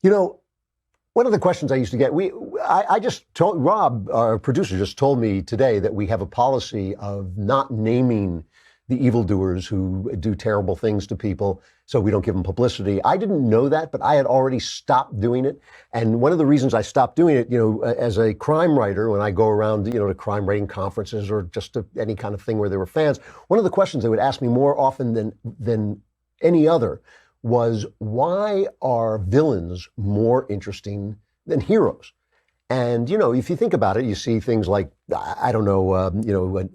You know, one of the questions I used to get, I just told Rob, our producer, just told me today that we have a policy of not naming the evildoers who do terrible things to people, so we don't give them publicity. I didn't know that, but I had already stopped doing it. And one of the reasons I stopped doing it, as a crime writer, when I go around, to crime writing conferences or just to any kind of thing where there were fans, one of the questions they would ask me more often than any other was, why are villains more interesting than heroes? And, if you think about it, you see things like, I don't know,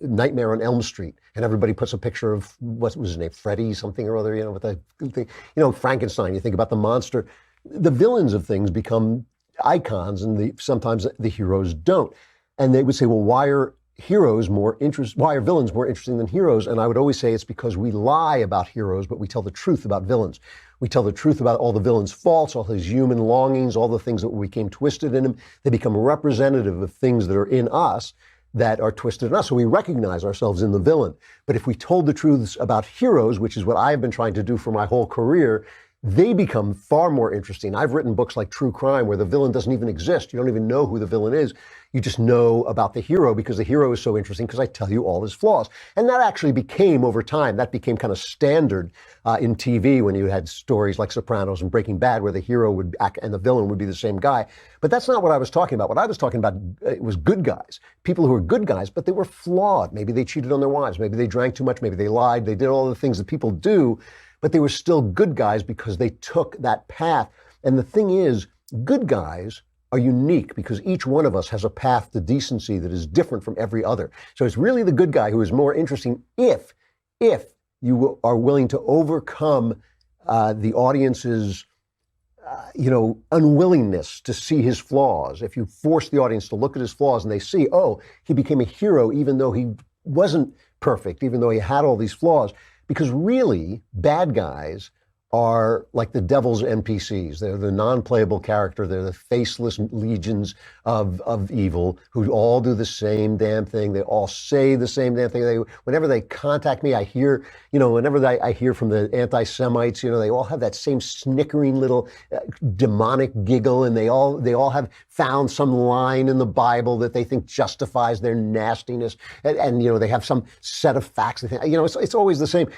Nightmare on Elm Street, and everybody puts a picture of, what was his name, Freddy something or other, with the thing, Frankenstein, you think about the monster. The villains of things become icons, and sometimes the heroes don't. And they would say, well, why are villains more interesting than heroes? And I would always say it's because we lie about heroes, but we tell the truth about villains. We tell the truth about all the villains' faults, all his human longings, all the things that became twisted in him. They become representative of things that are in us that are twisted in us. So we recognize ourselves in the villain. But if we told the truths about heroes, which is what I've been trying to do for my whole career, they become far more interesting. I've written books like True Crime where the villain doesn't even exist. You don't even know who the villain is. You just know about the hero because the hero is so interesting because I tell you all his flaws. And that actually became, over time, that became kind of standard in TV when you had stories like Sopranos and Breaking Bad where the hero would act and the villain would be the same guy. But that's not what I was talking about. What I was talking about was good guys, people who were good guys, but they were flawed. Maybe they cheated on their wives. Maybe they drank too much. Maybe they lied. They did all the things that people do, but they were still good guys because they took that path. And the thing is, good guys are unique because each one of us has a path to decency that is different from every other. So it's really the good guy who is more interesting if you are willing to overcome the audience's unwillingness to see his flaws. If you force the audience to look at his flaws and they see, oh, he became a hero even though he wasn't perfect, even though he had all these flaws. Because really, bad guys are like the devil's NPCs. They're the non-playable character. They're the faceless legions of evil who all do the same damn thing. They all say the same damn thing. Whenever they contact me, I hear, I hear from the anti-Semites, they all have that same snickering little demonic giggle, and they all have found some line in the Bible that they think justifies their nastiness, and they have some set of facts. It's always the same.